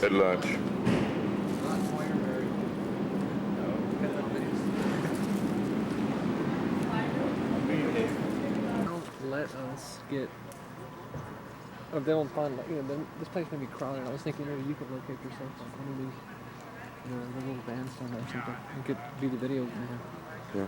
at lunch. Don't let us get. Or they don't find, like, this place may be crowded. I was thinking maybe you could locate yourself like one of these, the little bandstand or something. You could do the video. Yeah.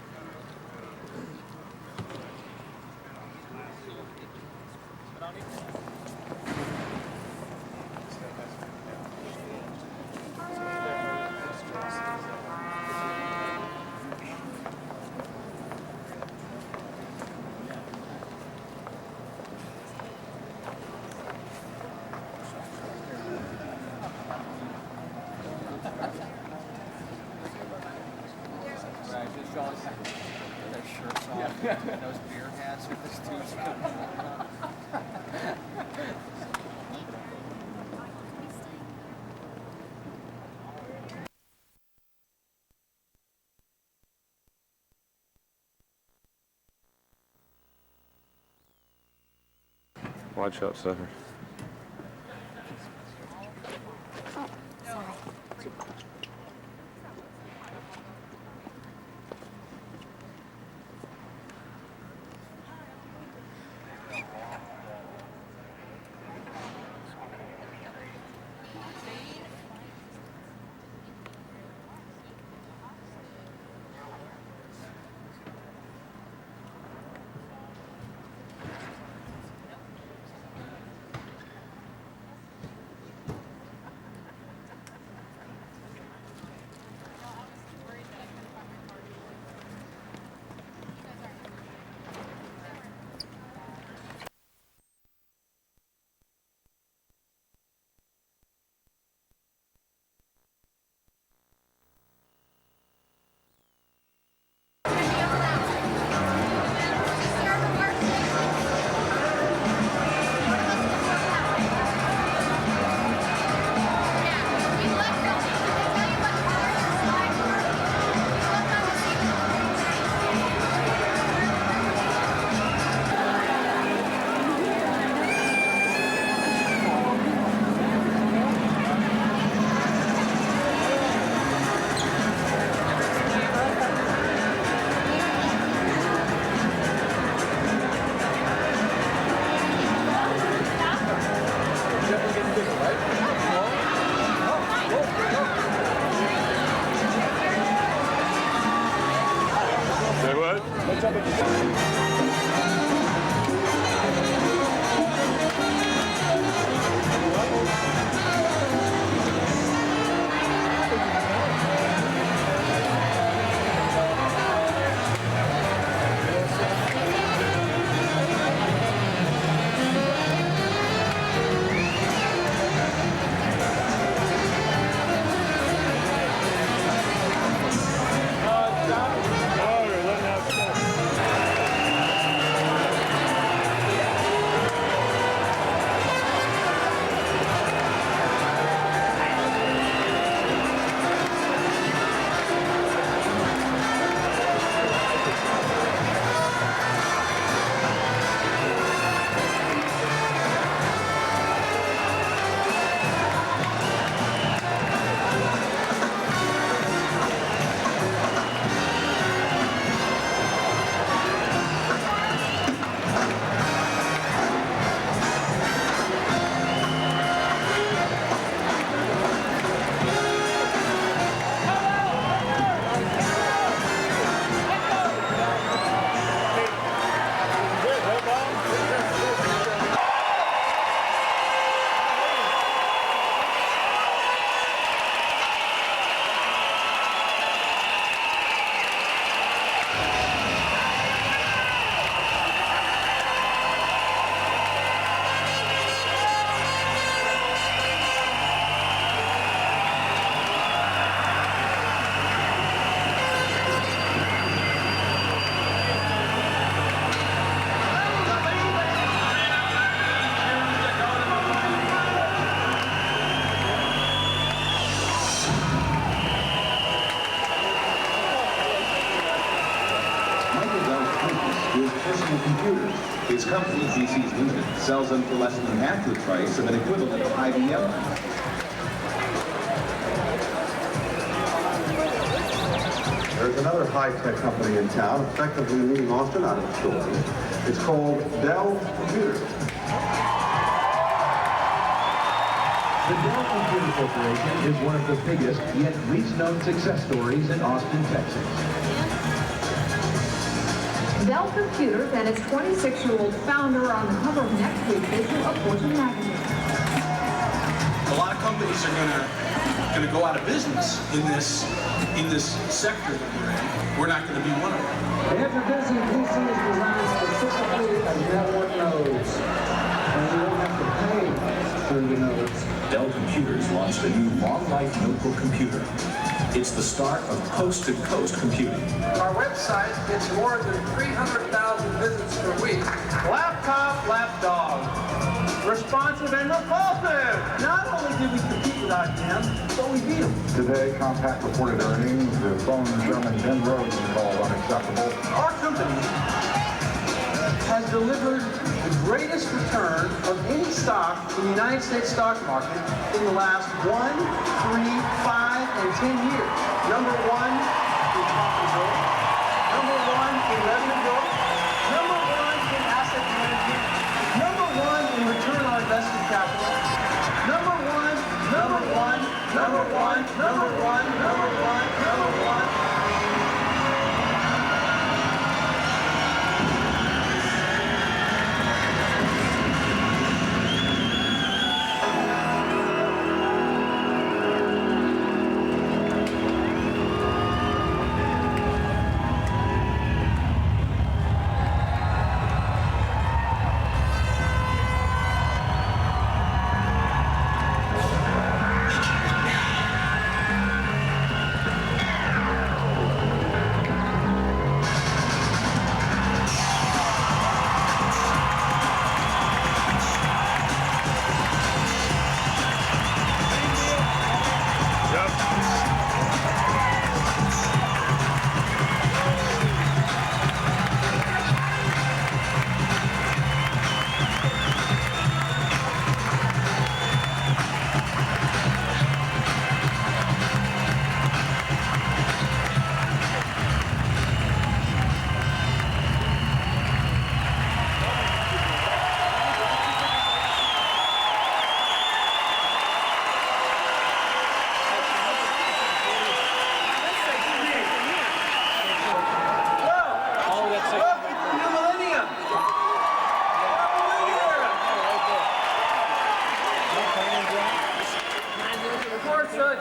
Their shirts on, those beer hats with the dudes coming on. Watch out, sucker. Say what? Computers. His company, PCs Limited, sells them for less than half the price of an equivalent IBM. another high-tech company in town, effectively leading Austin out of the story. It's called Dell Computers. The Dell Computer Corporation is one of the biggest, yet least known success stories in Austin, Texas. Dell Computers and its 26-year-old founder are on the cover of next week's issue of Fortune magazine. A lot of companies are gonna go out of business in this sector that we're in. We're not gonna be one of them. Introducing PCs designed specifically as network nodes, and you don't have to pay for the nodes. Dell Computers launched a new long-life notebook computer. It's the start of coast-to-coast computing. Our website gets more than 300,000 visits per week. Laptop, lapdog. Responsive and repulsive. Not only did we compete with IBM, but we beat them. Today, Compaq reported earnings. The phone German Ben Rhodes called unacceptable. Our company has delivered the greatest return of any stock in the United States stock market in the last 1, 3, 5, and 10 years. Number one in profitability. Number one in revenue growth. Number one in asset management. Number one in return on invested capital. Number one, number one, number one, number one, number one, number one.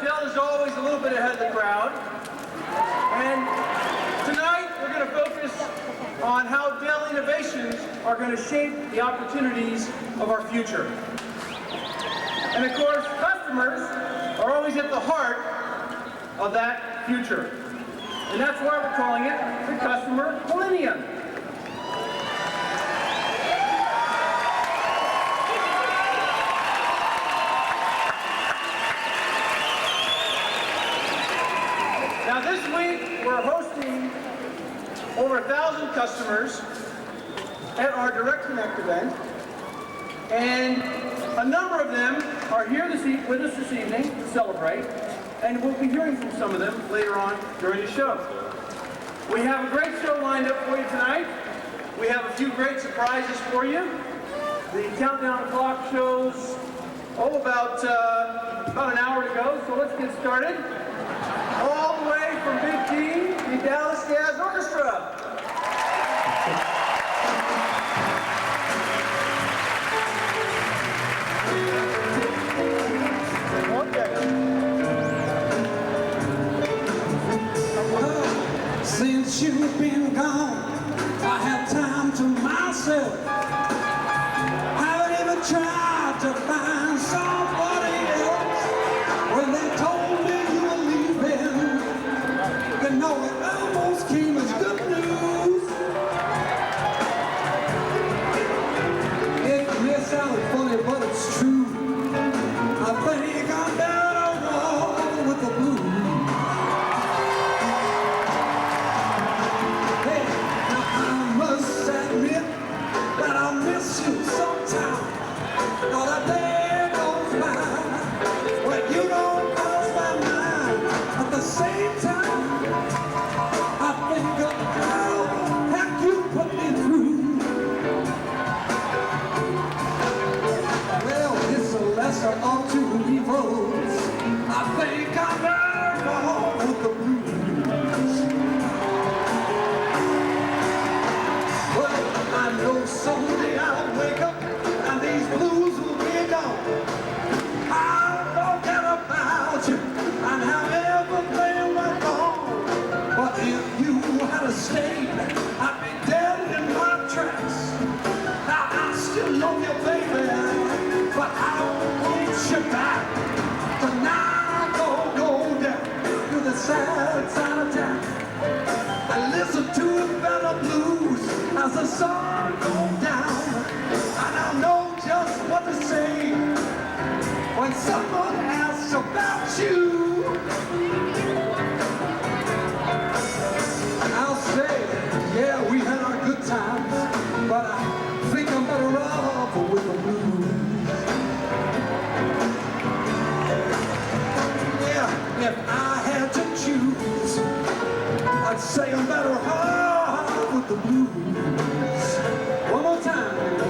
Dell is always a little bit ahead of the crowd. And tonight we're going to focus on how Dell innovations are going to shape the opportunities of our future. And of course, customers are always at the heart of that future. And that's why we're calling it the Customer Millennium. Now this week, we're hosting over 1,000 customers at our Direct Connect event, and a number of them are here with us this evening to celebrate, and we'll be hearing from some of them later on during the show. We have a great show lined up for you tonight. We have a few great surprises for you. The countdown clock shows, about an hour to go, so let's get started. All the way from Big T, the Dallas Jazz Orchestra. Since you've been gone, I have time to myself. Haven't even tried to find somebody else. When they told me you were leaving, you know it almost came as good news. It may sound funny, but it's true. I think I'm better off with the blues. Not a day goes by when you don't cross my mind. At the same time, I I know someday I'll wake up and these blues will be gone. I'll forget about you and how everything went wrong. But if you had stayed, I'd be dead in my tracks. Now I still love you, baby, but I don't want you back. Tonight I'm gonna go down to the sad side of town and listen to a better blues as the sun goes down. And I know just what to say when someone asks about you. I'll say, yeah, we had our good times, but I think I'm better off with the blues. Yeah, if I had to choose, I'd say I'm better off with the blues. One more time, baby.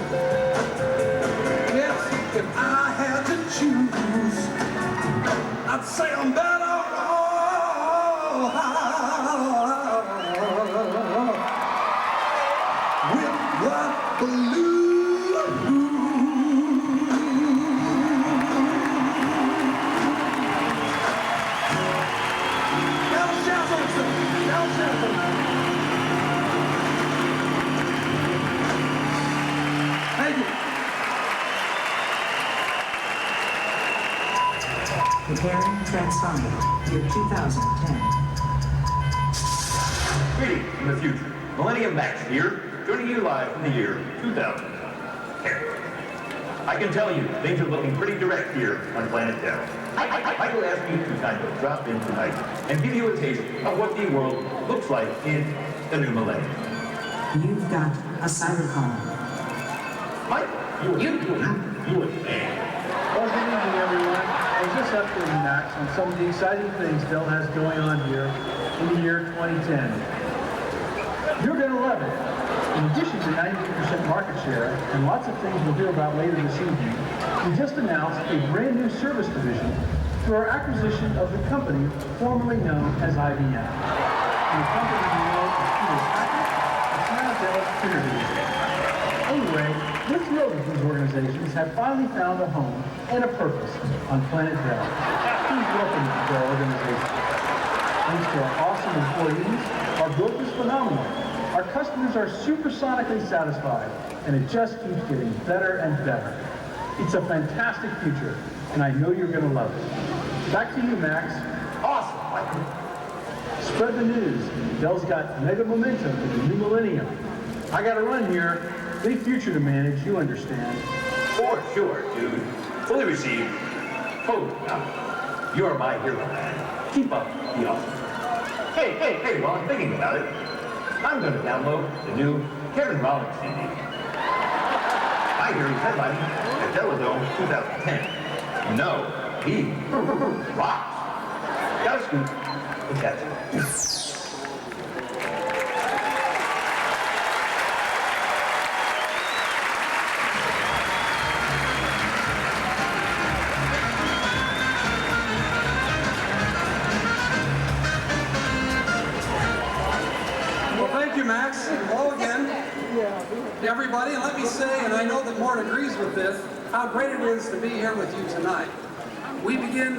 Yes, if I had to choose, I'd say I'm better off with the blues. Thank you. Preparing transponder, year 2010. Greetings from the future. Millennium Max here, joining you live from the year 2010. I can tell you, things are looking pretty direct here on planet Dell. I will ask you to kind of drop in tonight and give you a taste of what the world looks like in the new millennium. You've got a cyber call. Mike, you a man. Well, good evening, everyone. I was just updating Max on some of the exciting things Dell has going on here in the year 2010. You're going to love it. In addition to 92% market share and lots of things we'll hear about later this evening, we just announced a brand new service division through our acquisition of the company formerly known as IBM. And the company we know as Hewlett Packard, it's now Dell's Printer Division. Anyway, we're thrilled that these organizations have finally found a home and a purpose on planet Dell. Please welcome to the Dell organization. Thanks to our awesome employees, our growth is phenomenal. Our customers are supersonically satisfied, and it just keeps getting better and better. It's a fantastic future, and I know you're going to love it. Back to you, Max. Awesome. Spread the news. Dell's got mega momentum for the new millennium. I got to run here. Big future to manage, you understand. For sure, dude. Fully received. Oh, now, you're my hero, man. Keep up the awesome. Hey, while I'm thinking about it, I'm going to download the new Kevin Rollins CD. I hear he's headlining at Dell Show 2010. No, he rocks. Got a scoop. It's that. Max. Hello again, everybody. And let me say, and I know that Mort agrees with this, how great it is to be here with you tonight. As we begin,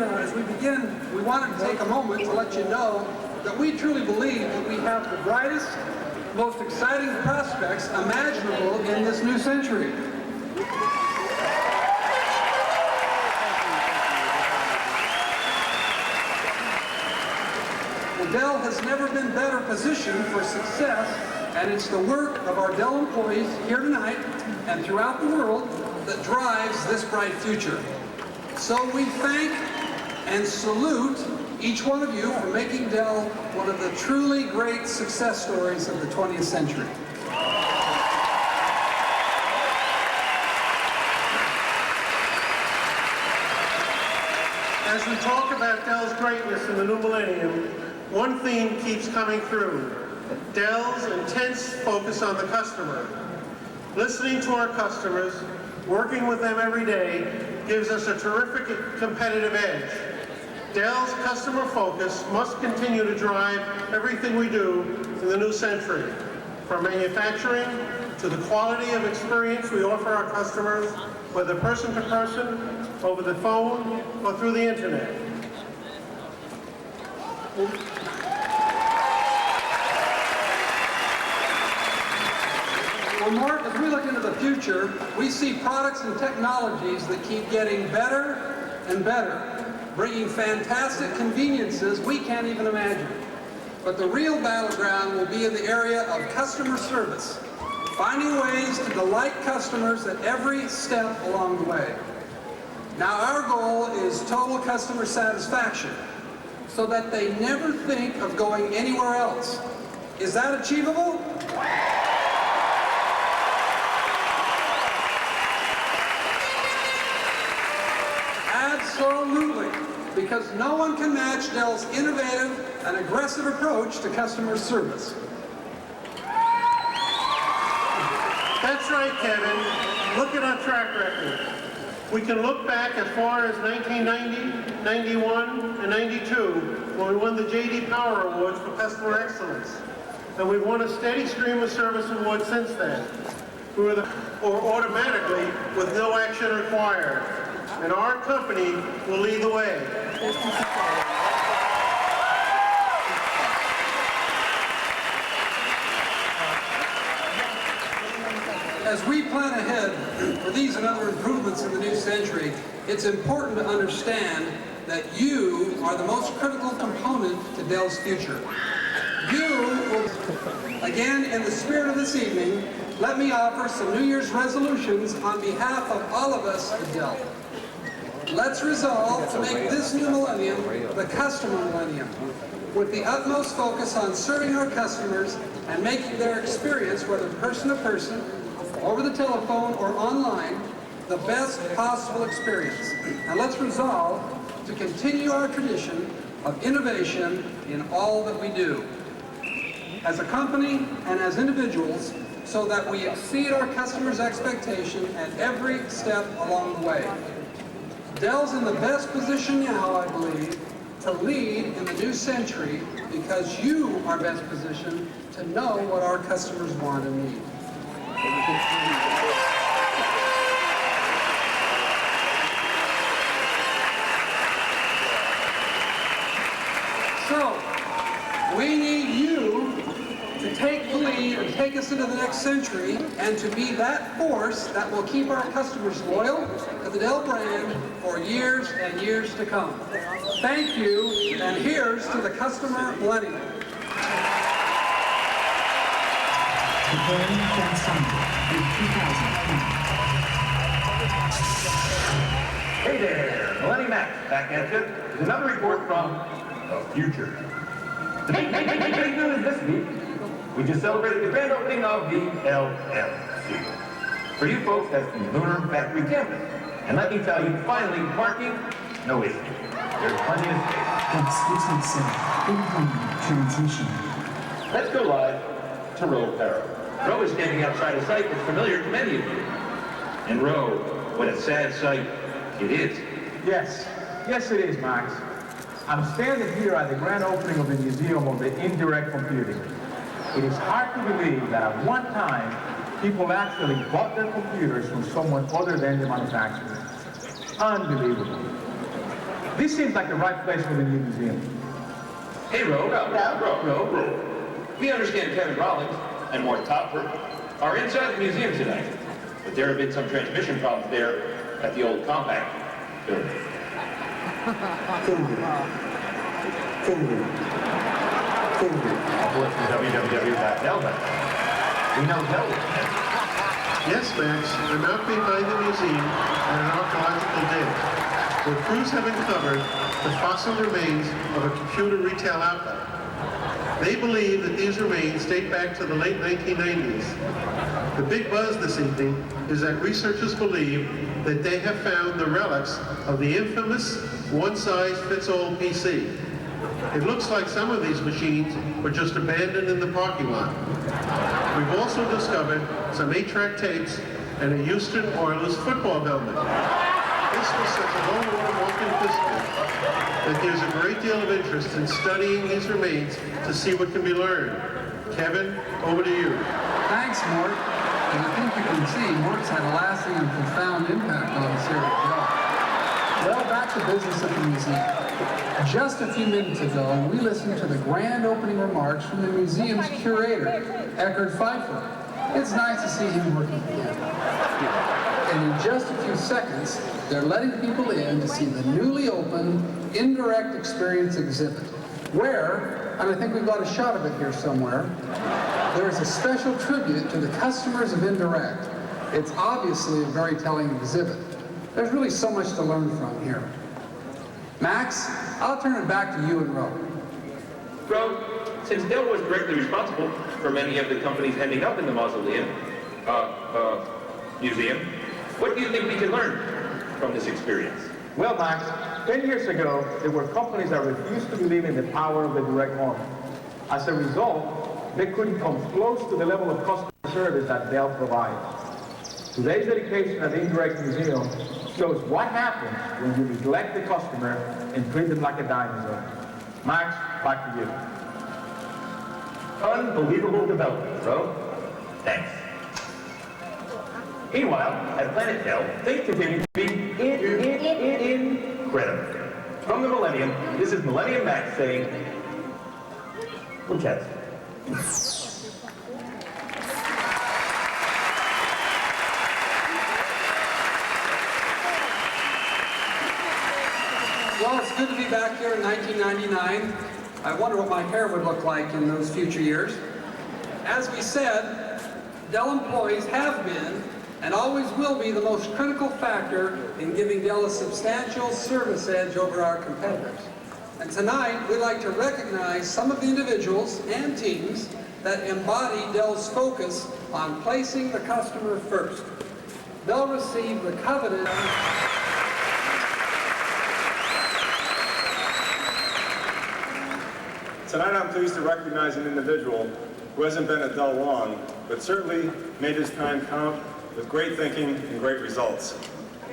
we wanted to take a moment to let you know that we truly believe that we have the brightest, most exciting prospects imaginable in this new century. Dell has never been better positioned for success, and it's the work of our Dell employees here tonight and throughout the world that drives this bright future. So we thank and salute each one of you for making Dell one of the truly great success stories of the 20th century. As we talk about Dell's greatness in the new millennium, one theme keeps coming through: Dell's intense focus on the customer. Listening to our customers, working with them every day, gives us a terrific competitive edge. Dell's customer focus must continue to drive everything we do in the new century. from manufacturing to the quality of experience we offer our customers, whether person to person, over the phone, or through the internet. Well, Mark, as we look into the future, we see products and technologies that keep getting better and better, bringing fantastic conveniences we can't even imagine. But the real battleground will be in the area of customer service, finding ways to delight customers at every step along the way. Now, our goal is total customer satisfaction, so that they never think of going anywhere else. Is that achievable? Absolutely, because no one can match Dell's innovative and aggressive approach to customer service. That's right, Kevin. Look at our track record. We can look back as far as 1990, 91, and 92, when we won the J.D. Power Awards for customer excellence. And we've won a steady stream of service awards since then. We were or automatically with no action required. And our company will lead the way. As we plan ahead for these and other improvements in the new century, it's important to understand that you are the most critical component to Dell's future. You will, again, in the spirit of this evening, let me offer some New Year's resolutions on behalf of all of us at Dell. Let's resolve to make this new millennium the customer millennium, with the utmost focus on serving our customers and making their experience, whether person to person, over the telephone, or online, the best possible experience. And let's resolve to continue our tradition of innovation in all that we do, as a company and as individuals, so that we exceed our customers' expectation at every step along the way. Dell's in the best position now, I believe, to lead in the new century because you are best positioned to know what our customers want and need. So, we need you to take the lead and take us into the next century and to be that force that will keep our customers loyal to the Dell brand for years and years to come. Thank you, and here's to the customer millennium. Preparing Transformer in 2010. Hey there, Millennium Max, back at you. There's another report from the future. The big news this week, we just celebrated the grand opening of the LLC. For you folks, that's the Lunar Factory Campus. And let me tell you, finally, parking, no issue. There's plenty of space. X267, incoming transmission. Let's go live to Roe Perro. Roe is standing outside a site that's familiar to many of you. And Roe, what a sad sight it is. Yes, it is, Max. I'm standing here at the grand opening of the Museum of the Indirect Computing. It is hard to believe that at one time, people actually bought their computers from someone other than the manufacturer. Unbelievable. This seems like the right place for the new museum. Hey, Roe. We understand Kevin Rollins and Mort Topfer are inside the museum tonight, but there have been some transmission problems there at the old compact building. www.dell.com. We know Dell. Yes, Max, I'm out behind the museum on an archaeological dig, where crews have uncovered the fossil remains of a computer retail outlet. They believe that these remains date back to the late 1990s. The big buzz this evening is that researchers believe that they have found the relics of the infamous one-size-fits-all PC. It looks like some of these machines were just abandoned in the parking lot. We've also discovered some 8-track tapes and a Houston Oilers football helmet. This was such a low-water walk in history that there's a great deal of interest in studying these remains to see what can be learned. Kevin, over to you. Thanks, Mort. And I think you can see Mort's had a lasting and profound impact on us here at Dell. Well, back to business at the museum. Just a few minutes ago, we listened to the grand opening remarks from the museum's curator, Eckhard Pfeiffer. It's nice to see him working again. And in just a few seconds, they're letting people in to see the newly opened Indirect Experience exhibit, where, and I think we've got a shot of it here somewhere, there is a special tribute to the customers of Indirect. It's obviously a very telling exhibit. There's really so much to learn from here. Max, I'll turn it back to you and Ro. Ro, since Dell was directly responsible for many of the companies ending up in the museum, what do you think we can learn from this experience? Well, Max, 10 years ago, there were companies that refused to believe in the power of the direct model. As a result, they couldn't come close to the level of customer service that Dell provides. Today's dedication at the Indirect Museum shows what happens when you neglect the customer and treat them like a dinosaur. Max, back to you. Unbelievable development, Ro. Thanks. Meanwhile, at Planet Dell, things continue to be incredible. From the Millennium, this is Millennium Max saying, muchas. Well, it's good to be back here in 1999. I wonder what my hair would look like in those future years. As we said, Dell employees have been and always will be the most critical factor in giving Dell a substantial service edge over our competitors. And tonight, we'd like to recognize some of the individuals and teams that embody Dell's focus on placing the customer first. They'll receive the coveted... Tonight I'm pleased to recognize an individual who hasn't been at Dell long, but certainly made his time count with great thinking and great results.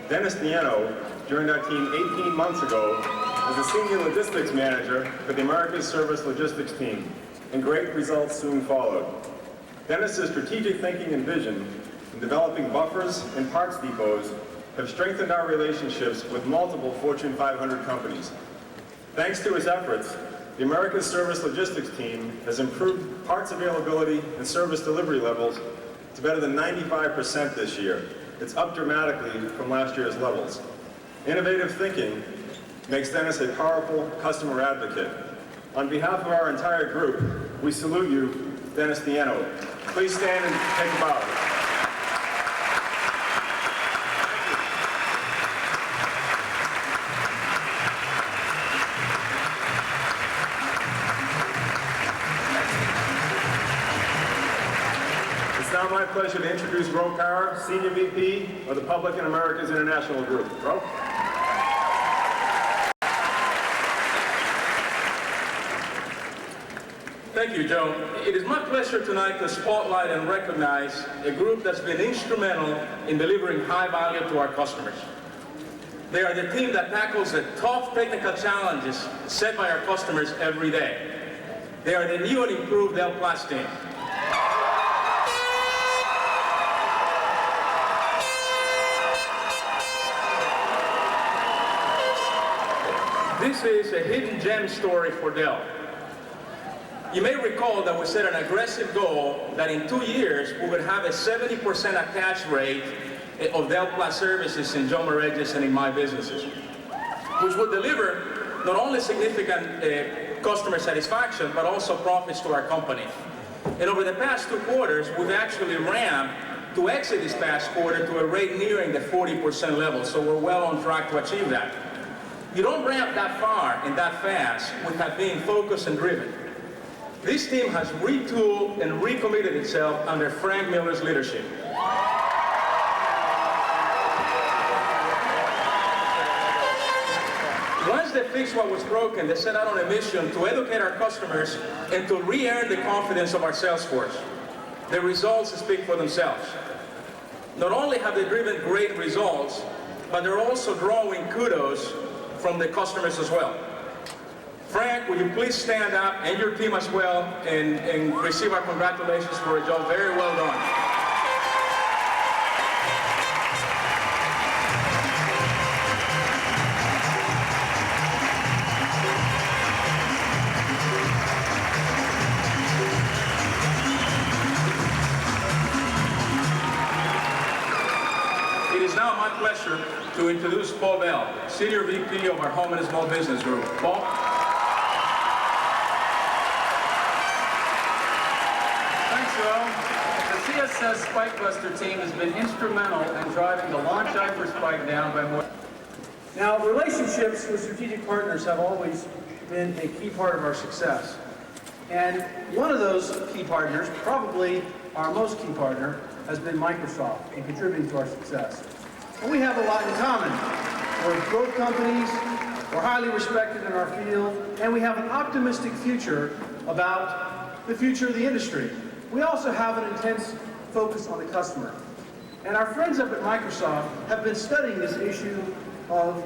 Dennis Nieno joined our team 18 months ago as a senior logistics manager for the Americas Service Logistics team, and great results soon followed. Dennis's strategic thinking and vision in developing buffers and parts depots have strengthened our relationships with multiple Fortune 500 companies. Thanks to his efforts, the Americas Service Logistics team has improved parts availability and service delivery levels to better than 95% this year. It's up dramatically from last year's levels. Innovative thinking makes Dennis a powerful customer advocate. On behalf of our entire group, we salute you, Dennis Nieno. Please stand and take a bow. It's now my pleasure to introduce Ro Carr, Senior VP of the Public and Americas International Group. Ro? Thank you, Joe. It is my pleasure tonight to spotlight and recognize a group that's been instrumental in delivering high value to our customers. They are the team that tackles the tough technical challenges set by our customers every day. They are the new and improved Dell Plus team. This is a hidden gem story for Dell. You may recall that we set an aggressive goal that in 2 years we would have a 70% attach rate of Dell Plus services in Joe Moregis and in my businesses, which would deliver not only significant customer satisfaction, but also profits to our company. And over the past 2 quarters, we've actually ramped to exit this past quarter to a rate nearing the 40% level, so we're well on track to achieve that. You don't ramp that far and that fast without being focused and driven. This team has retooled and recommitted itself under Frank Miller's leadership. Once they fixed what was broken, they set out on a mission to educate our customers and to re-earn the confidence of our sales force. The results speak for themselves. Not only have they driven great results, but they're also drawing kudos from the customers as well. Frank, will you please stand up, and your team as well, and receive our congratulations for a job very well done. It is now my pleasure to introduce Paul Bell, Senior VP of our Home and Small Business Group. Paul? Thanks, Joe. The CSS Spike Buster team has been instrumental in driving the launch diaper spike down by more. Now, relationships with strategic partners have always been a key part of our success. And one of those key partners, probably our most key partner, has been Microsoft in contributing to our success. And we have a lot in common. We're growth companies, we're highly respected in our field, and we have an optimistic future about the future of the industry. We also have an intense focus on the customer. And our friends up at Microsoft have been studying this issue of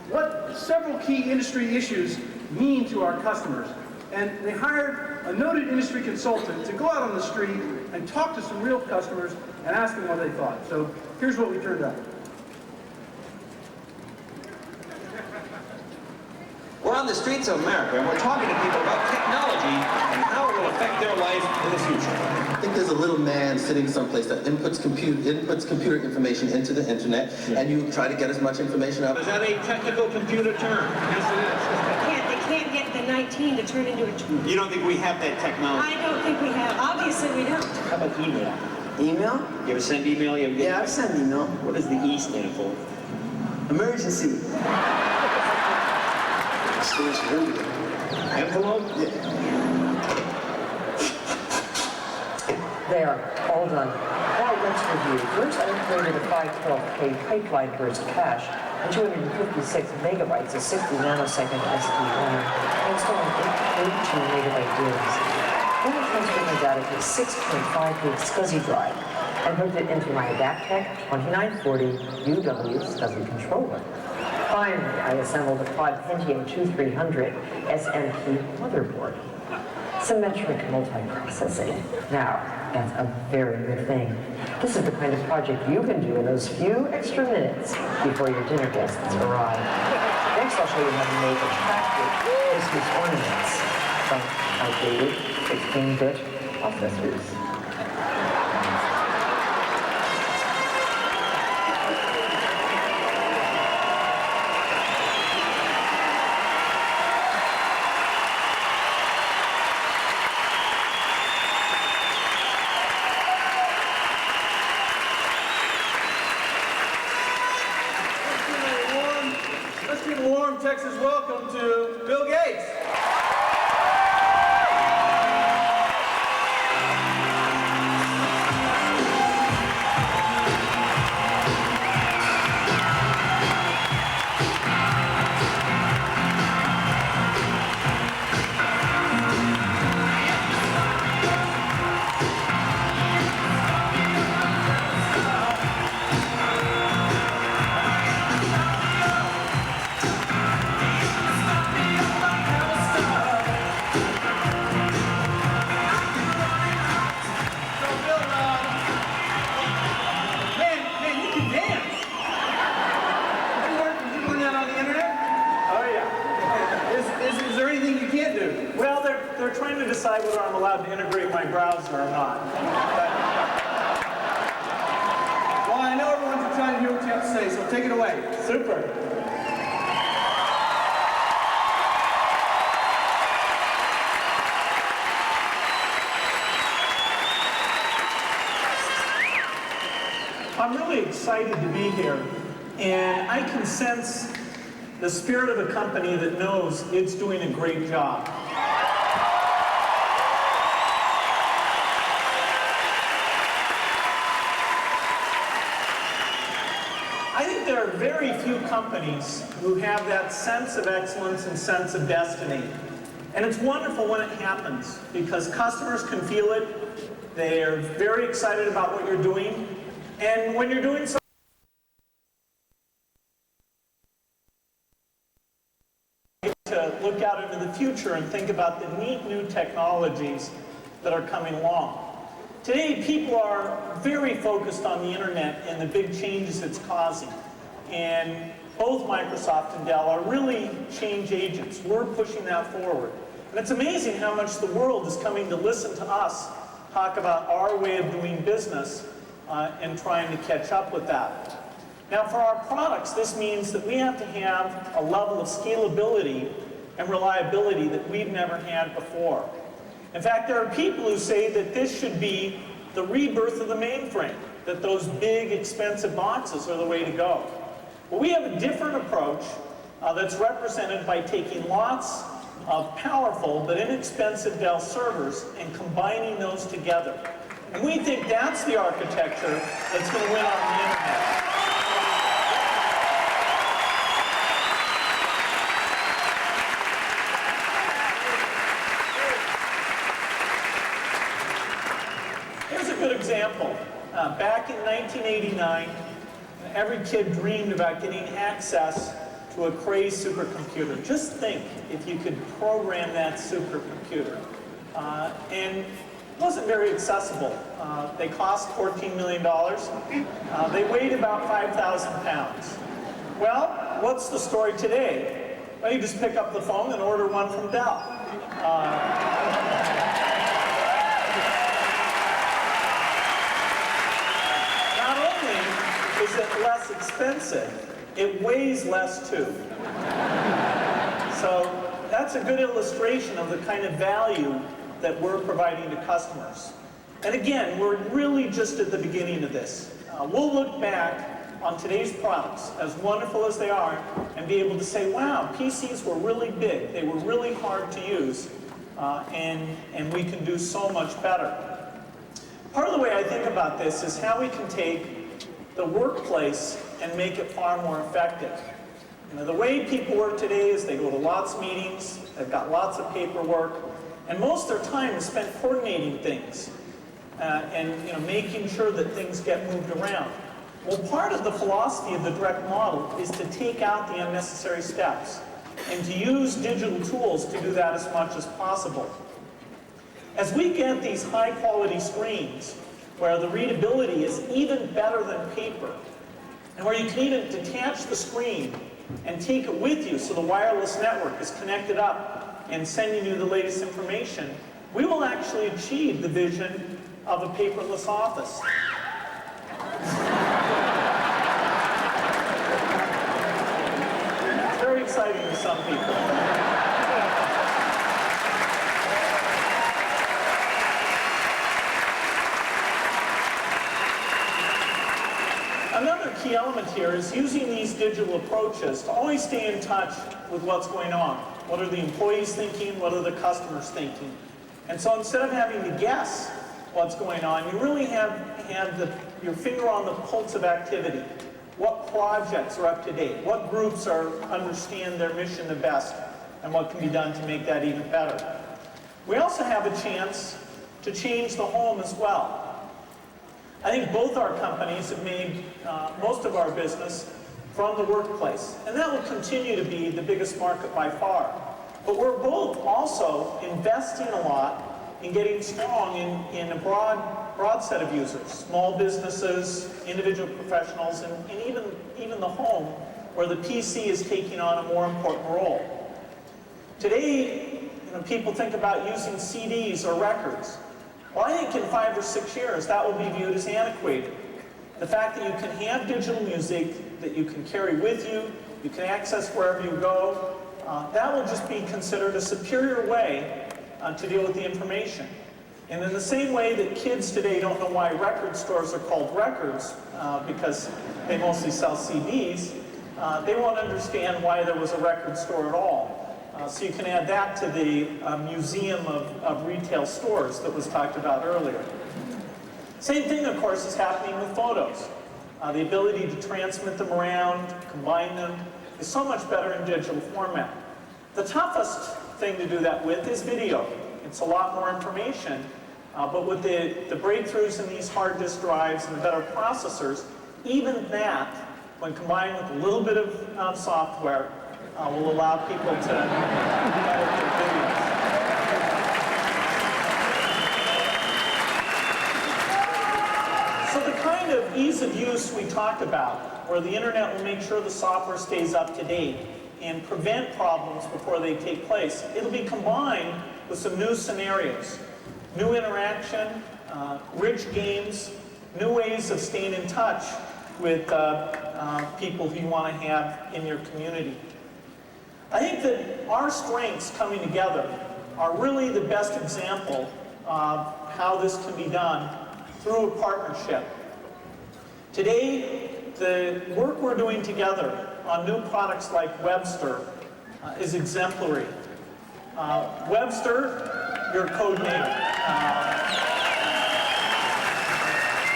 what several key industry issues mean to our customers. And they hired a noted industry consultant to go out on the street and talk to some real customers and ask them what they thought. So here's what we turned up. We're on the streets of America, and we're talking to people about technology and how it will affect their life in the future. I think there's a little man sitting someplace that inputs computer information into the internet, and you try to get as much information out. Is that a technical computer term? Yes, it is. They can't get the 19 to turn into a 2. You don't think we have that technology? I don't think we have. Obviously, we don't. How about email? Email? You ever send email? Yeah, I've sent email. What does the E stand for? Emergency. Envelope? Yeah. There, all done. Now let's review. First, I included a 512K pipeline burst cache and 256 megabytes of 60 nanosecond SD-WAN, and installing 82 megabyte DIMMs. Then I transferred my data to a 6.5 gig SCSI drive and hooked it into my Adaptec 2940 UW SCSI controller. Finally, I assembled a quad Pentium 2300 SMP motherboard. Symmetric multiprocessing. Now, that's a very good thing. This is the kind of project you can do in those few extra minutes before your dinner guests arrive. Next, I'll show you how to make attractive Christmas ornaments from outdated 16-bit processors. Texas welcome to Bill Gates. They're trying to decide whether I'm allowed to integrate my browser or not. Well, I know everyone's trying to hear what you have to say, so take it away. Super. I'm really excited to be here, and I can sense the spirit of a company that knows it's doing a great job. I think there are very few companies who have that sense of excellence and sense of destiny. And it's wonderful when it happens, because customers can feel it. They're very excited about what you're doing. And when you're doing something to future and think about the neat new technologies that are coming along. Today, people are very focused on the internet and the big changes it's causing. And both Microsoft and Dell are really change agents. We're pushing that forward. And it's amazing how much the world is coming to listen to us talk about our way of doing business and trying to catch up with that. Now, for our products, this means that we have to have a level of scalability and reliability that we've never had before. In fact, there are people who say that this should be the rebirth of the mainframe, that those big, expensive boxes are the way to go. Well, we have a different approach that's represented by taking lots of powerful but inexpensive Dell servers and combining those together. And we think that's the architecture that's going to win on the internet. Good example. Back in 1989, every kid dreamed about getting access to a Cray supercomputer. Just think if you could program that supercomputer. And it wasn't very accessible. They cost $14 million. They weighed about 5,000 pounds. Well, what's the story today? Well, you just pick up the phone and order one from Dell. Is it less expensive? It weighs less too. So that's a good illustration of the kind of value that we're providing to customers. And again, we're really just at the beginning of this. We'll look back on today's products, as wonderful as they are, and be able to say, wow, PCs were really big, they were really hard to use, and we can do so much better. Part of the way I think about this is how we can take the workplace and make it far more effective. You know, the way people work today is they go to lots of meetings, they've got lots of paperwork, and most of their time is spent coordinating things and making sure that things get moved around. Well, part of the philosophy of the direct model is to take out the unnecessary steps and to use digital tools to do that as much as possible. As we get these high-quality screens, where the readability is even better than paper, and where you can even detach the screen and take it with you so the wireless network is connected up and sending you the latest information, we will actually achieve the vision of a paperless office. It's very exciting to some people. Another key element here is using these digital approaches to always stay in touch with what's going on. What are the employees thinking? What are the customers thinking? And so instead of having to guess what's going on, you really have your finger on the pulse of activity. What projects are up to date? What groups understand their mission the best? And what can be done to make that even better? We also have a chance to change the home as well. I think both our companies have made most of our business from the workplace, and that will continue to be the biggest market by far. But we're both also investing a lot in getting strong in a broad set of users, small businesses, individual professionals, and even the home, where the PC is taking on a more important role. Today, people think about using CDs or records. Well, I think in 5 or 6 years, that will be viewed as antiquated. The fact that you can have digital music that you can carry with you, you can access wherever you go, that will just be considered a superior way to deal with the information. And in the same way that kids today don't know why record stores are called records, because they mostly sell CDs, they won't understand why there was a record store at all. So you can add that to the museum of retail stores that was talked about earlier. Same thing, of course, is happening with photos. The ability to transmit them around, combine them, is so much better in digital format. The toughest thing to do that with is video. It's a lot more information, but with the breakthroughs in these hard disk drives and the better processors, even that, when combined with a little bit of software, will allow people to edit their videos. So the kind of ease of use we talked about, where the internet will make sure the software stays up to date and prevent problems before they take place, it'll be combined with some new scenarios, new interaction, rich games, new ways of staying in touch with people who you want to have in your community. I think that our strengths coming together are really the best example of how this can be done through a partnership. Today, the work we're doing together on new products like Webster is exemplary. Webster, your code name,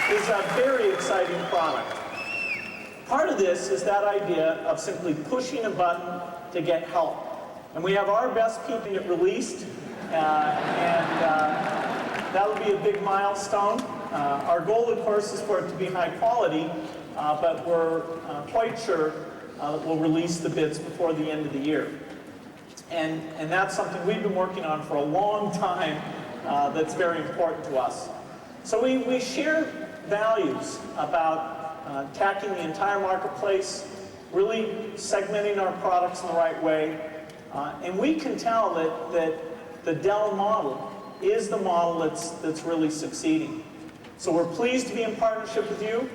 is a very exciting product. Part of this is that idea of simply pushing a button to get help. And we have our best people get released, that'll be a big milestone. Our goal, of course, is for it to be high quality, but we're quite sure that we'll release the bits before the end of the year. And that's something we've been working on for a long time that's very important to us. So we share values about attacking the entire marketplace, really segmenting our products in the right way, and we can tell that the Dell model is the model that's really succeeding. So we're pleased to be in partnership with you.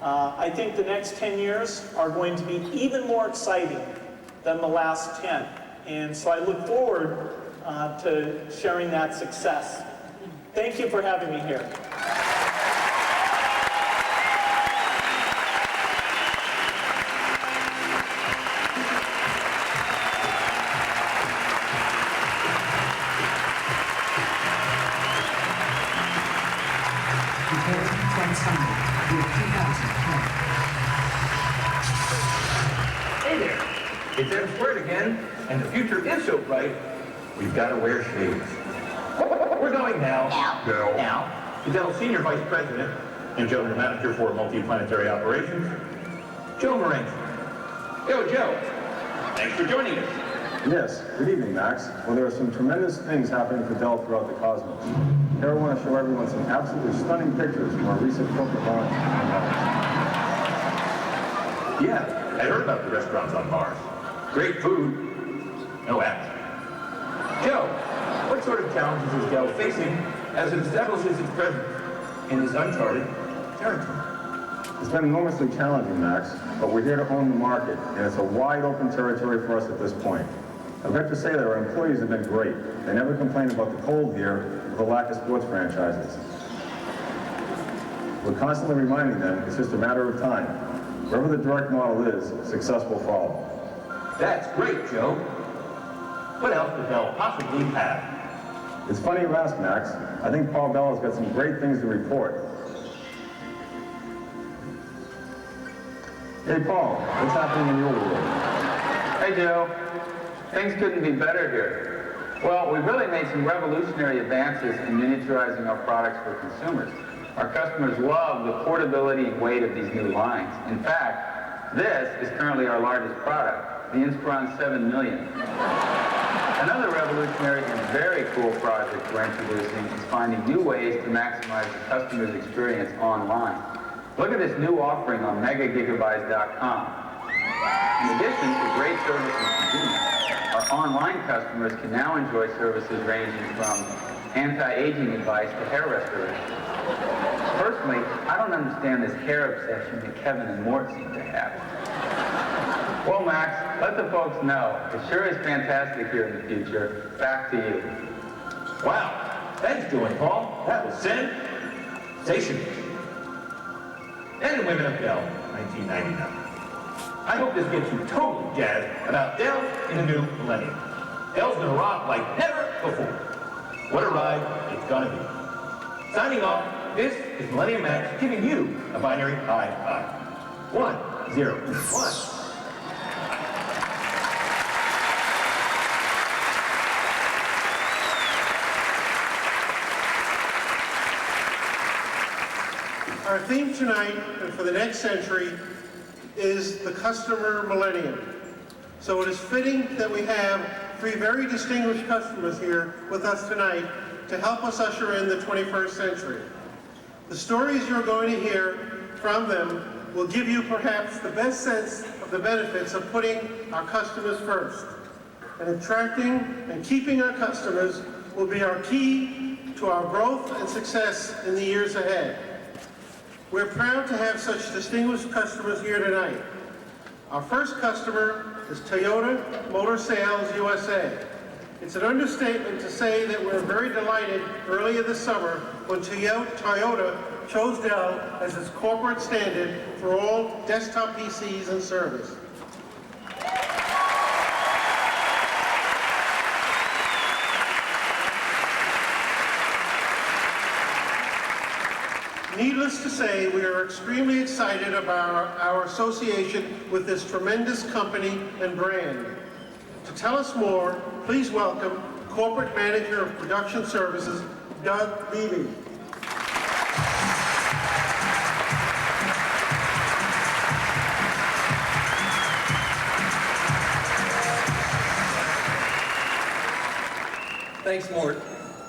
I think the next 10 years are going to be even more exciting than the last 10. And so I look forward to sharing that success. Thank you for having me here. Preparing to ensemble with 2010. Hey there, it's M squared again, and the future is so bright, we've got to wear shades. We're going now to Dell Senior Vice President and General Manager for Multiplanetary Operations, Joe Morency. Yo, Joe, thanks for joining us. Yes, good evening, Max. Well, there are some tremendous things happening for Dell throughout the cosmos. Here I want to show everyone some absolutely stunning pictures from our recent corporate launch. Yeah, I heard about the restaurants on Mars. Great food, no apps. Joe, what sort of challenges is Dell facing as it establishes its presence in this uncharted territory? It's been enormously challenging, Max, but we're here to own the market, and it's a wide open territory for us at this point. I've got to say that our employees have been great. They never complain about the cold here or the lack of sports franchises. We're constantly reminding them it's just a matter of time. Wherever the direct model is, success will follow. That's great, Joe. What else does Dell possibly have? It's funny you ask, Max. I think Paul Bella's got some great things to report. Hey, Paul, what's happening in your world? Hey, Joe. Things couldn't be better here. Well, we've really made some revolutionary advances in miniaturizing our products for consumers. Our customers love the portability and weight of these new lines. In fact, this is currently our largest product, the Inspiron 7 million. Another revolutionary and very cool project we're introducing is finding new ways to maximize the customer's experience online. Look at this new offering on megagigabytes.com. In addition to great service and convenience, our online customers can now enjoy services ranging from anti-aging advice to hair restoration. Personally, I don't understand this hair obsession that Kevin and Mort seem to have. Well, Max, let the folks know. It sure is fantastic here in the future. Back to you. Wow, thanks, Joe and Paul. That was sensational. Men and Women of Dell, 1999. I hope this gets you totally jazzed about Dell in the new millennium. Dell's gonna rock like never before. What a ride it's gonna be. Signing off, this is Millennium Max giving you a binary high five. 1-0-1. Our theme tonight and for the next century is the customer millennium. So it is fitting that we have three very distinguished customers here with us tonight to help us usher in the 21st century. The stories you're going to hear from them will give you perhaps the best sense of the benefits of putting our customers first. And attracting and keeping our customers will be our key to our growth and success in the years ahead. We're proud to have such distinguished customers here tonight. Our first customer is Toyota Motor Sales USA. It's an understatement to say that we're very delighted earlier this summer when Toyota chose Dell as its corporate standard for all desktop PCs and servers. Needless to say, we are extremely excited about our association with this tremendous company and brand. To tell us more, please welcome Corporate Manager of Production Services, Doug Beebe. Thanks, Mort.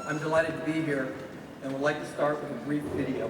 I'm delighted to be here and would like to start with a brief video.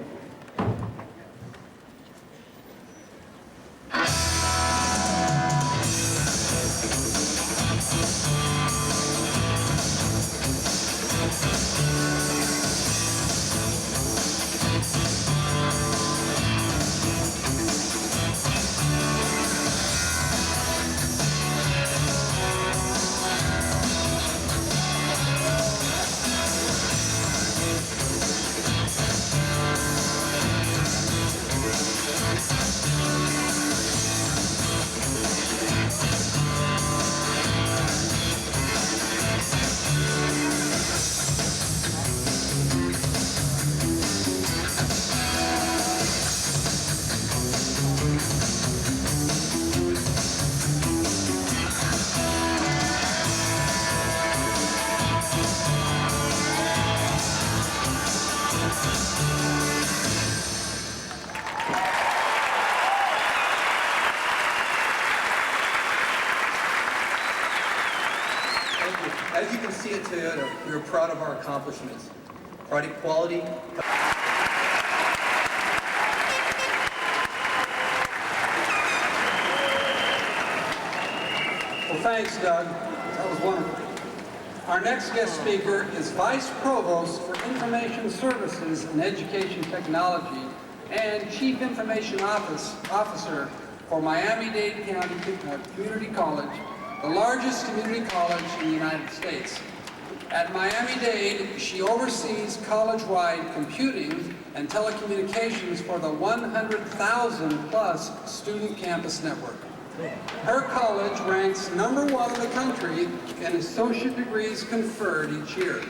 As you can see at Toyota, we are proud of our accomplishments. Product quality. Well, thanks, Doug. That was wonderful. Our next guest speaker is Vice Provost for Information Services and Education Technology and Chief Information Officer for Miami-Dade County Community College, the largest community college in the United States. At Miami-Dade, she oversees college-wide computing and telecommunications for the 100,000-plus student campus network. Her college ranks #1 in the country in associate degrees conferred each year.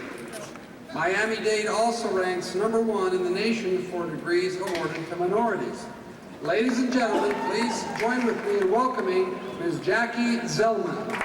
Miami-Dade also ranks #1 in the nation for degrees awarded to minorities. Ladies and gentlemen, please join with me in welcoming Ms. Jackie Zellman.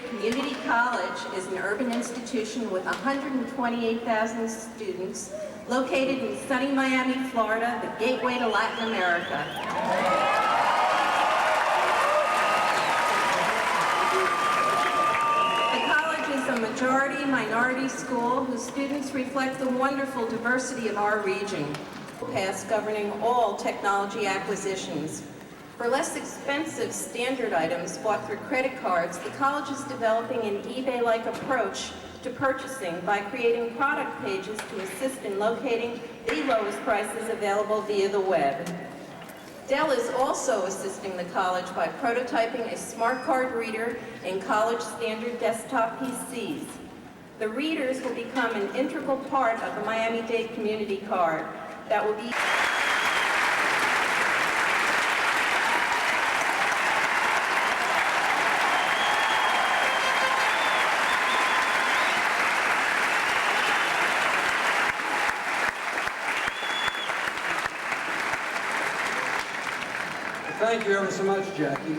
Community College is an urban institution with 128,000 students located in sunny Miami, Florida, the gateway to Latin America. The college is a majority-minority school whose students reflect the wonderful diversity of our region, past governing all technology acquisitions. For less expensive standard items bought through credit cards, the college is developing an eBay-like approach to purchasing by creating product pages to assist in locating the lowest prices available via the web. Dell is also assisting the college by prototyping a smart card reader in college standard desktop PCs. The readers will become an integral part of the Miami-Dade community card that will be Thank you ever so much, Jackie.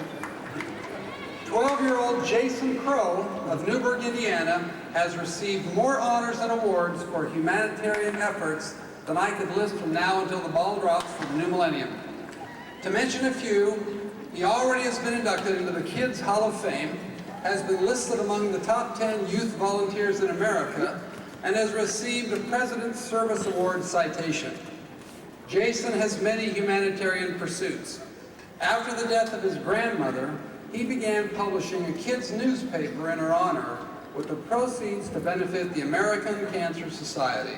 12-year-old Jason Crow of Newburgh, Indiana, has received more honors and awards for humanitarian efforts than I could list from now until the ball drops for the new millennium. To mention a few, he already has been inducted into the Kids Hall of Fame, has been listed among the top 10 youth volunteers in America, and has received a President's Service Award citation. Jason has many humanitarian pursuits. After the death of his grandmother, he began publishing a kids' newspaper in her honor, with the proceeds to benefit the American Cancer Society.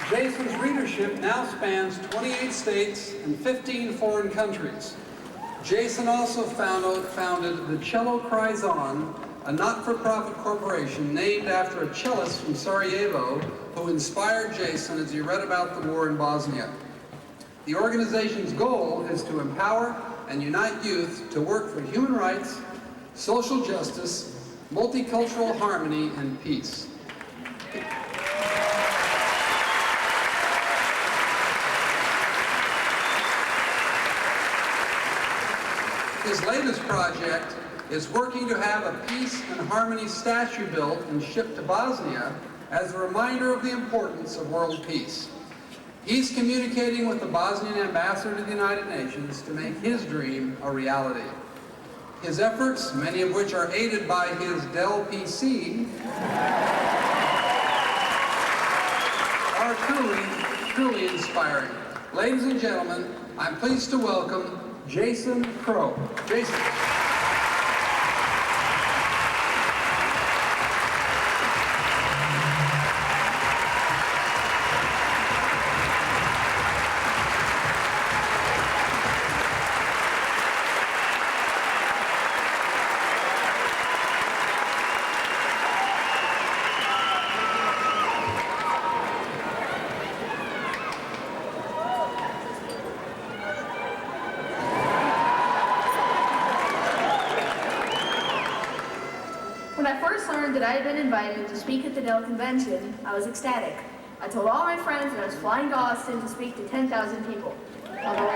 Jason's readership now spans 28 states and 15 foreign countries. Jason also founded The Cello Cries On, a not-for-profit corporation named after a cellist from Sarajevo who inspired Jason as he read about the war in Bosnia. The organization's goal is to empower and unite youth to work for human rights, social justice, multicultural harmony, and peace. His latest project is working to have a Peace and Harmony statue built and shipped to Bosnia as a reminder of the importance of world peace. He's communicating with the Bosnian ambassador to the United Nations to make his dream a reality. His efforts, many of which are aided by his Dell PC, are truly inspiring. Ladies and gentlemen, I'm pleased to welcome Jason Crow. Jason. When I first learned that I had been invited to speak at the Dell convention, I was ecstatic. I told all my friends that I was flying to Austin to speak to 10,000 people. Although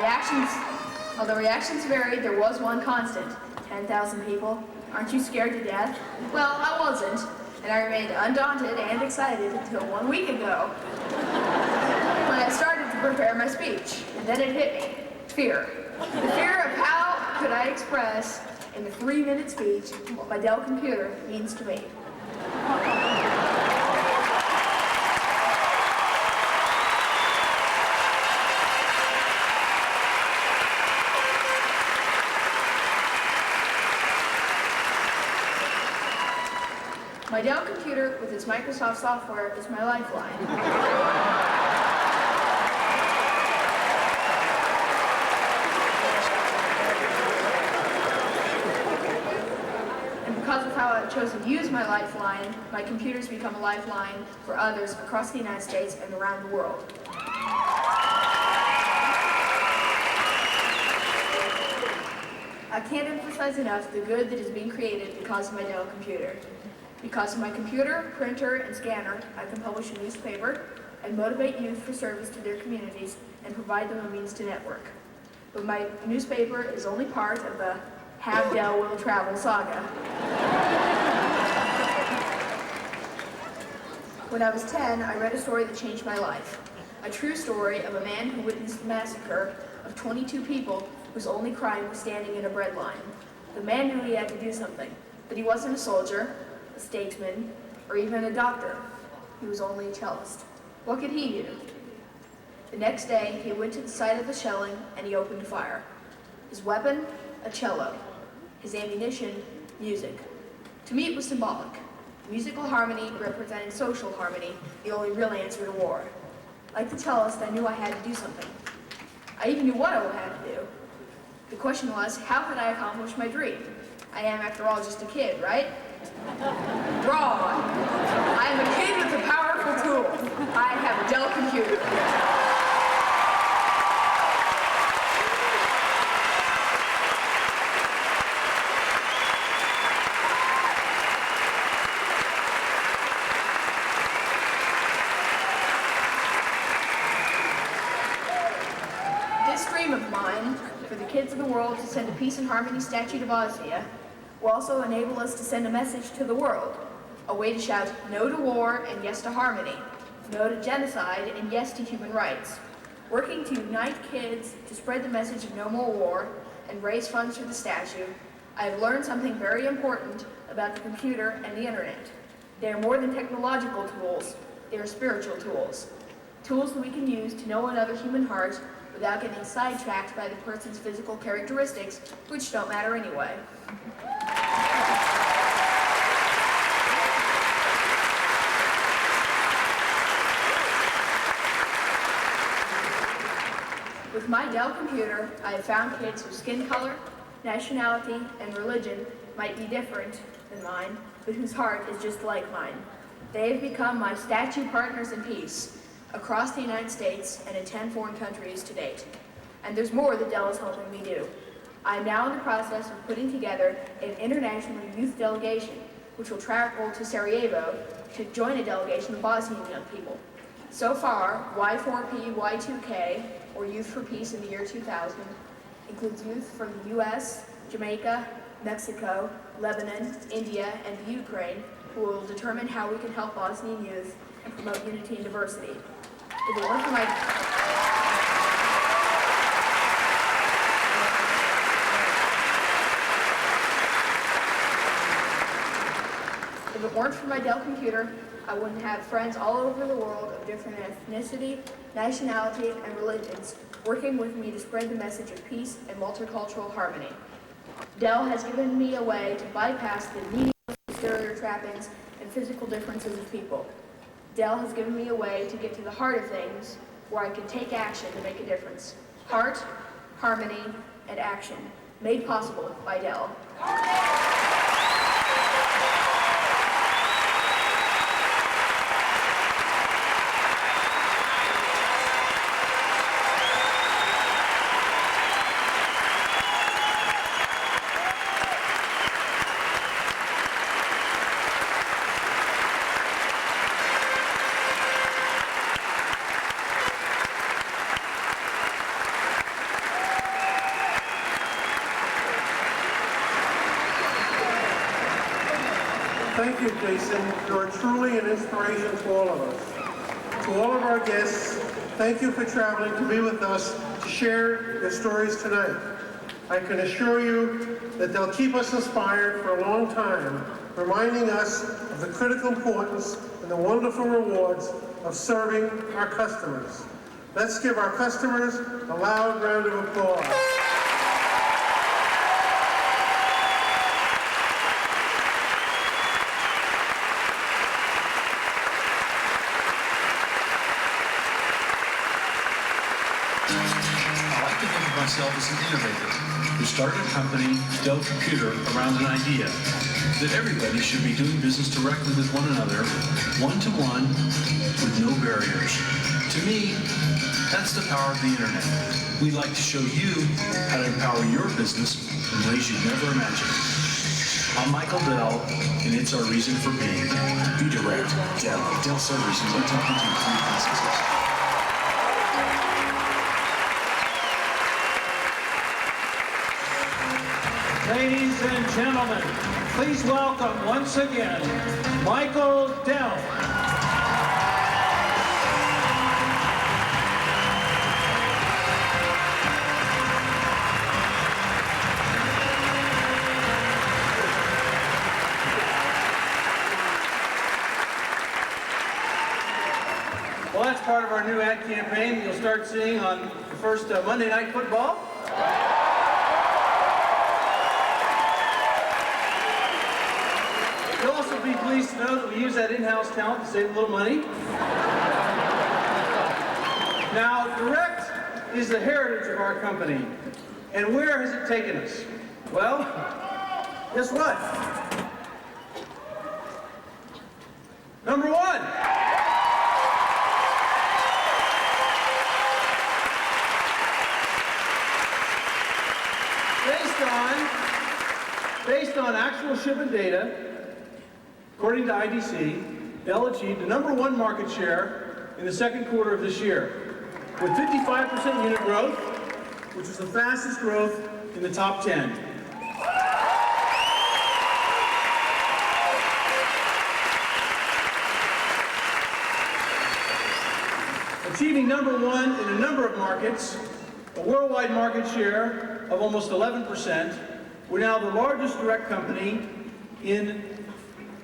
reactions varied, there was one constant. 10,000 people? Aren't you scared to death? Well, I wasn't, and I remained undaunted and excited until 1 week ago, when I started to prepare my speech. And then it hit me. Fear. The fear of how could I express in the 3-minute speech what my Dell computer means to me. My Dell computer with its Microsoft software is my lifeline. Because of how I've chosen to use my lifeline, my computer's become a lifeline for others across the United States and around the world. I can't emphasize enough the good that is being created because of my Dell computer. Because of my computer, printer, and scanner, I can publish a newspaper and motivate youth for service to their communities and provide them a means to network. But my newspaper is only part of the Have Dell Will Travel saga. When I was 10, I read a story that changed my life. A true story of a man who witnessed the massacre of 22 people whose only crime was standing in a bread line. The man knew he had to do something, but he wasn't a soldier, a statesman, or even a doctor. He was only a cellist. What could he do? The next day, he went to the site of the shelling and he opened fire. His weapon, a cello. His ammunition, music. To me, it was symbolic. Musical harmony representing social harmony, the only real answer to war. Like the cellist, I knew I had to do something. I even knew what I would have to do. The question was, how could I accomplish my dream? I am, after all, just a kid, right? Wrong. I am a kid with a powerful tool. I have a Dell computer. kids of the world to send a peace and harmony statue to Bosnia will also enable us to send a message to the world, a way to shout no to war and yes to harmony, no to genocide and yes to human rights. Working to unite kids to spread the message of no more war and raise funds for the statue, I have learned something very important about the computer and the internet. They are more than technological tools, they are spiritual tools. Tools that we can use to know another human heart without getting sidetracked by the person's physical characteristics, which don't matter anyway. With my Dell computer, I have found kids whose skin color, nationality, and religion might be different than mine, but whose heart is just like mine. They have become my statue partners in peace across the United States and in 10 foreign countries to date. And there's more that Dell is helping me do. I am now in the process of putting together an international youth delegation, which will travel to Sarajevo to join a delegation of Bosnian young people. So far, Y4P, Y2K, or Youth for Peace in the year 2000, includes youth from the US, Jamaica, Mexico, Lebanon, India, and the Ukraine, who will determine how we can help Bosnian youth and promote unity and diversity. If it weren't for my If it weren't for my Dell computer, I wouldn't have friends all over the world of different ethnicity, nationality, and religions working with me to spread the message of peace and multicultural harmony. Dell has given me a way to bypass the needing exterior trappings and physical differences of people. Dell has given me a way to get to the heart of things where I can take action to make a difference. Heart, harmony, and action, made possible by Dell. Thank you, Jason. You are truly an inspiration to all of us. To all of our guests, thank you for traveling to be with us to share your stories tonight. I can assure you that they'll keep us inspired for a long time, reminding us of the critical importance and the wonderful rewards of serving our customers. Let's give our customers a loud round of applause. Myself as an innovator who started a company, Dell Computer, around an idea that everybody should be doing business directly with one another, one-to-one, with no barriers. To me, that's the power of the internet. We'd like to show you how to empower your business in ways you'd never imagined. I'm Michael Dell, and it's our reason for being. Be direct. Dell servers and Intel Compute 3 Ladies and gentlemen, please welcome once again, Michael Dell. Well, that's part of our new ad campaign that you'll start seeing on the first Monday Night Football. You'll also be pleased to know that we use that in-house talent to save a little money. Now, direct is the heritage of our company. And where has it taken us? Well, guess what? Number one. Based on actual shipment data, according to IDC, Dell achieved the #1 market share in the second quarter of this year, with 55% unit growth, which was the fastest growth in the top 10. Achieving number one in a number of markets, a worldwide market share of almost 11%, we're now the largest direct company in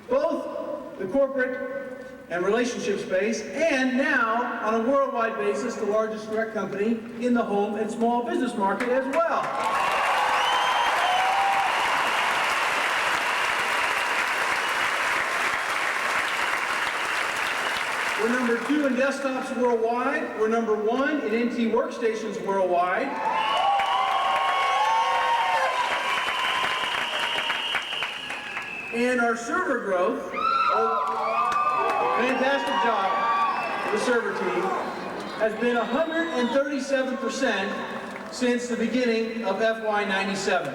both the corporate and relationship space, and now, on a worldwide basis, the largest direct company in the home and small business market as well. We're number 2 in desktops worldwide. We're number 1 in NT workstations worldwide. And our server growth, fantastic job for the server team, has been 137% since the beginning of FY97.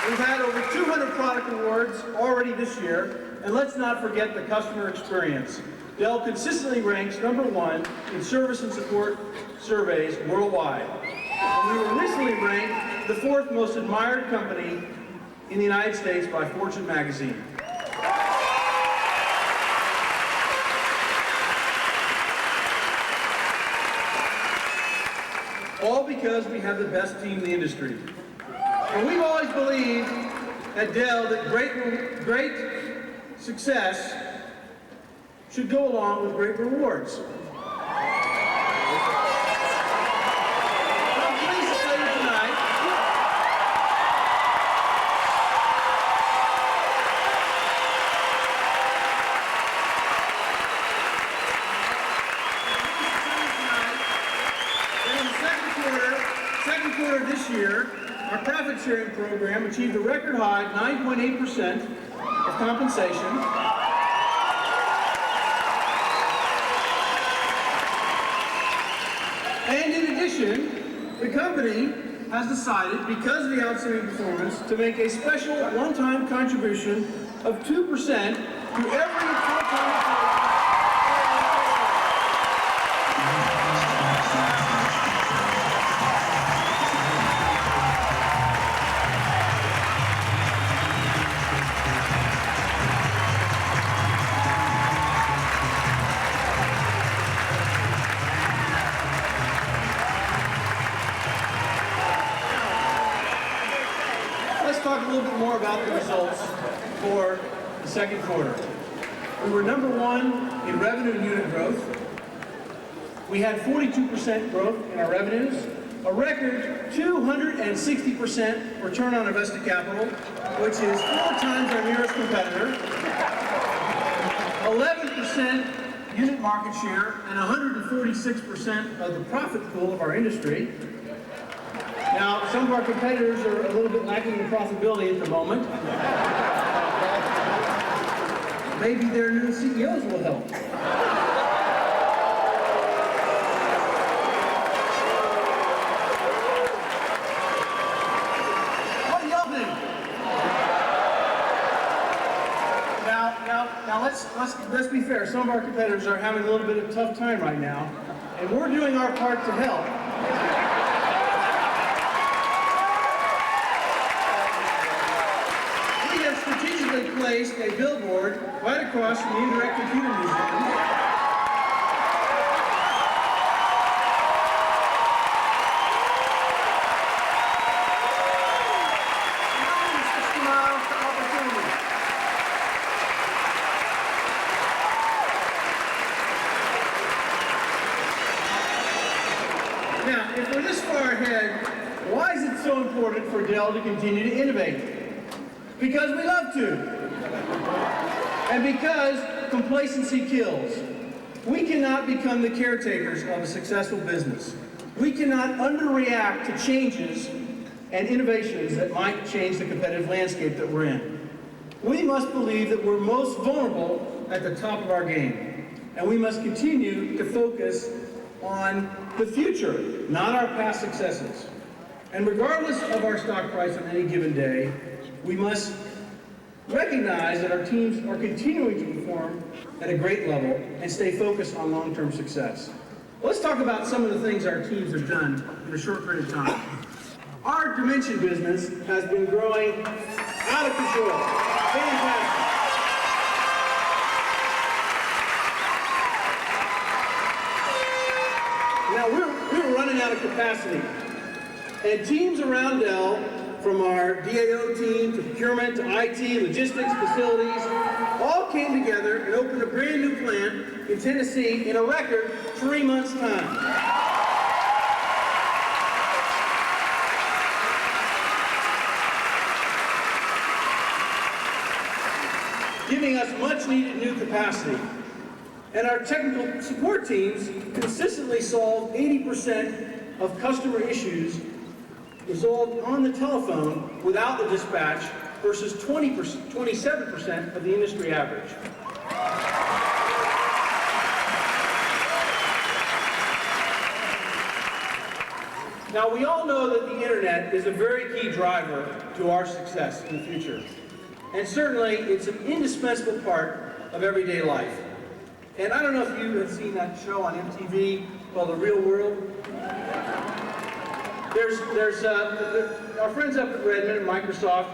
We've had over 200 product awards already this year, and let's not forget the customer experience. Dell consistently ranks number 1 in service and support surveys worldwide. And we were recently ranked the 4th most admired company in the United States by Fortune magazine. All because we have the best team in the industry. And we've always believed at Dell that great success should go along with great rewards. I'm pleased to say tonight that in the second quarter this year, our profit sharing program achieved a record high 9.8% of compensation. And in addition, the company has decided, because of the outstanding performance, to make a special one-time contribution of 2% to every full-time employee. Talk a little bit more about the results for the second quarter. We were number 1 in revenue and unit growth. We had 42% growth in our revenues, a record 260% return on invested capital, which is 4 times our nearest competitor, 11% unit market share, and 146% of the profit pool of our industry. Now, some of our competitors are a little bit lacking in profitability at the moment. Maybe their new CEOs will help. What do y'all think? Now let's be fair. Some of our competitors are having a little bit of a tough time right now, and we're doing our part to help. Placed a billboard right across from the Indirect Computer Museum. Now, if we're this far ahead, why is it so important for Dell to continue to innovate? Because we love to. And because complacency kills. We cannot become the caretakers of a successful business. We cannot underreact to changes and innovations that might change the competitive landscape that we're in. We must believe that we're most vulnerable at the top of our game. And we must continue to focus on the future, not our past successes. And regardless of our stock price on any given day, we must recognize that our teams are continuing to perform at a great level and stay focused on long-term success. Let's talk about some of the things our teams have done in a short period of time. Our Dimension business has been growing out of control. Fantastic. Now we're running out of capacity. And teams around Dell, from our DAO team to procurement to IT, logistics, facilities, all came together and opened a brand new plant in Tennessee in a record 3 months' time. Giving us much needed new capacity. And our technical support teams consistently solve 80% of customer issues resolved on the telephone without the dispatch versus 27% of the industry average. Now, we all know that the internet is a very key driver to our success in the future. And certainly, it's an indispensable part of everyday life. And I don't know if you have seen that show on MTV called The Real World. Our friends up at Redmond and Microsoft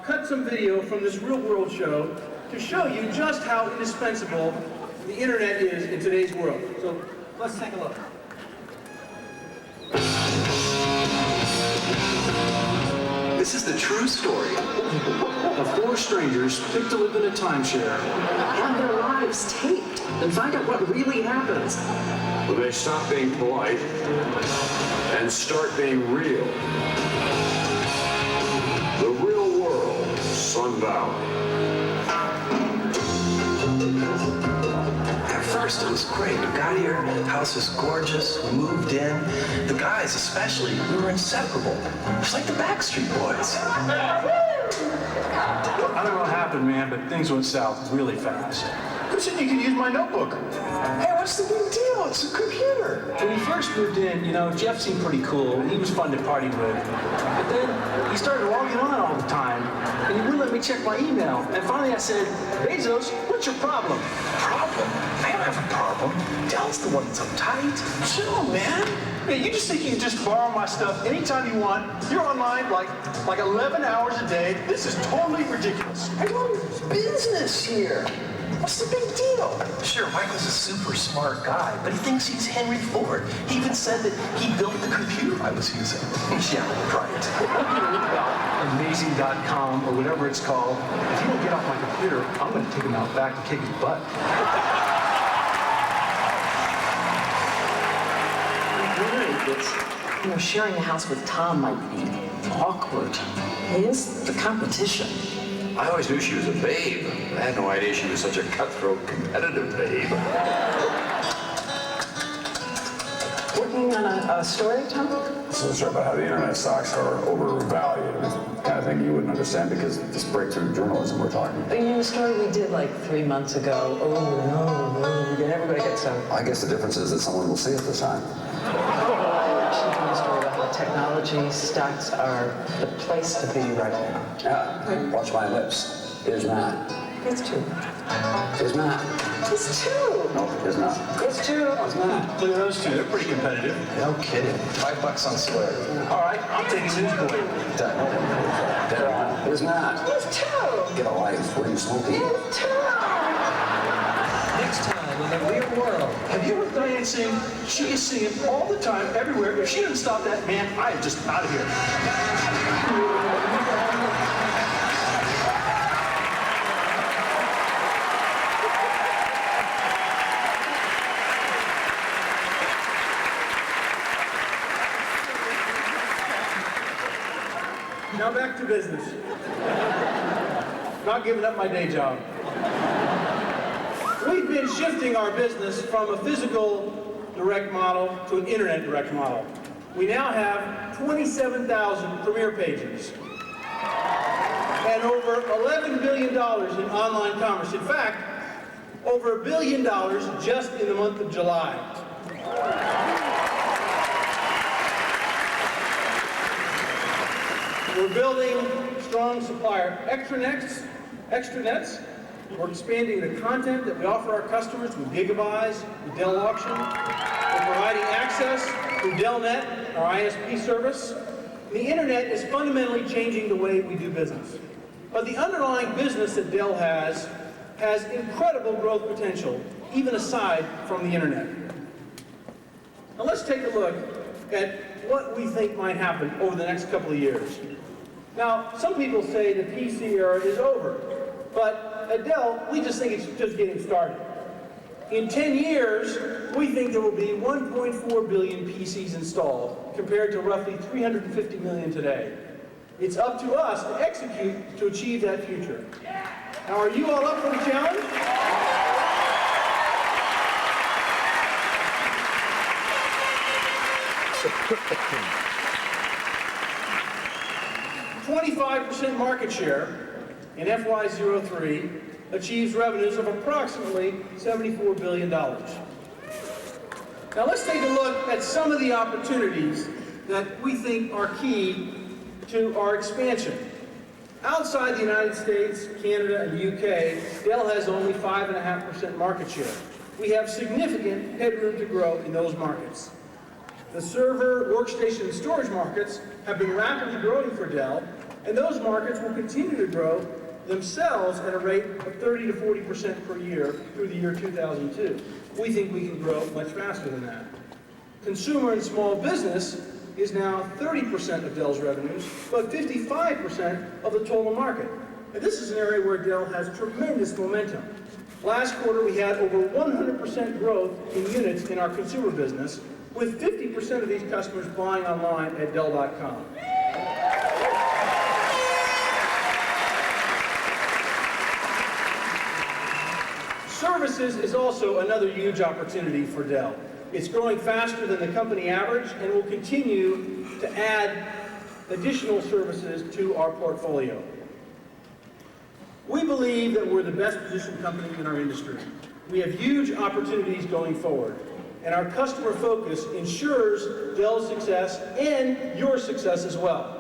cut some video from this Real World show to show you just how indispensable the internet is in today's world. So let's take a look. This is the true story of 4 strangers picked to live in a timeshare. Have their lives taped and find out what really happens. When they stop being polite and start being real. The Real World, Sun Valley. At first it was great. We got here, house is gorgeous, we moved in. The guys especially, we were inseparable. It was like the Backstreet Boys. I don't know what happened, man, but things went south really fast. Who said you could use my notebook? Hey, what's the big deal? It's a computer. When we first moved in, Jeff seemed pretty cool. He was fun to party with. But then he started logging on all the time, and he wouldn't let me check my email. And finally I said, Bezos, what's your problem? Problem? I don't have a problem. Dell's the one that's uptight. Chill, man. Man, you just think you can just borrow my stuff anytime you want. You're online like 11 hours a day. This is totally ridiculous. I run business here. What's the big deal? Sure, Michael's a super smart guy, but he thinks he's Henry Ford. He even said that he built the computer I was using. Yeah, right. Amazing.com or whatever it's called. If you don't get off my computer, I'm going to take him out back and kick his butt. Sharing a house with Tom might be awkward. He is the competition. I always knew she was a babe. I had no idea she was such a cutthroat, competitive babe. Working on a story, Tom? So it's about how the internet stocks are overvalued. It's the kind of thing you wouldn't understand because this breakthrough journalism we're talking. The story we did like 3 months ago, over and over and over again, everybody gets so... I guess the difference is that someone will see it this time. Actually, doing a story about how technology stocks are the place to be right now. Yeah, watch my lips. It is not. It's 2. It is not. It's 2. No, it is not. It's 2. No, it's not. Look at those two. They're pretty competitive. No kidding. $5 on Square. All right, I'm taking Newsboy. It is not. It's 2. Get a life. What are you smoking? It's 2. Next time in the Real World. Have you heard Diane sing? She is singing all the time, everywhere. If she doesn't stop that, man, I am just out of here. Now back to business. Not giving up my day job. We've been shifting our business from a physical direct model to an internet direct model. We now have 27,000 Premier pages and over $11 billion in online commerce. In fact, over $1 billion just in the month of July. We're building strong supplier extranets extranets. We're expanding the content that we offer our customers with Gigabytes, with Dell Auction. We're providing access through DellNet, our ISP service. The internet is fundamentally changing the way we do business. But the underlying business that Dell has incredible growth potential, even aside from the internet. Now let's take a look at what we think might happen over the next couple of years. Now, some people say the PC era is over, but at Dell, we just think it's just getting started. In 10 years, we think there will be 1.4 billion PCs installed, compared to roughly 350 million today. It's up to us to execute to achieve that future. Now, are you all up for the challenge? 25% market share in FY03 achieves revenues of approximately $74 billion. Now let's take a look at some of the opportunities that we think are key to our expansion. Outside the United States, Canada, and the UK, Dell has only 5.5% market share. We have significant headroom to grow in those markets. The server, workstation, and storage markets have been rapidly growing for Dell, and those markets will continue to grow themselves at a rate of 30 to 40% per year through the year 2002. We think we can grow much faster than that. Consumer and small business is now 30% of Dell's revenues, but 55% of the total market. And this is an area where Dell has tremendous momentum. Last quarter, we had over 100% growth in units in our consumer business, with 50% of these customers buying online at Dell.com. Services is also another huge opportunity for Dell. It's growing faster than the company average and will continue to add additional services to our portfolio. We believe that we're the best positioned company in our industry. We have huge opportunities going forward, and our customer focus ensures Dell's success and your success as well.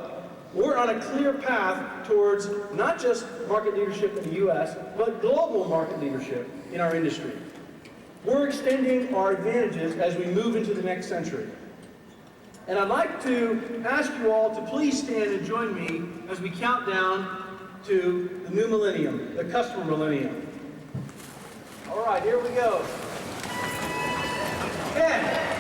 We're on a clear path towards not just market leadership in the US, but global market leadership in our industry. We're extending our advantages as we move into the next century. And I'd like to ask you all to please stand and join me as we count down to the new millennium, the customer millennium. All right, here we go. 10.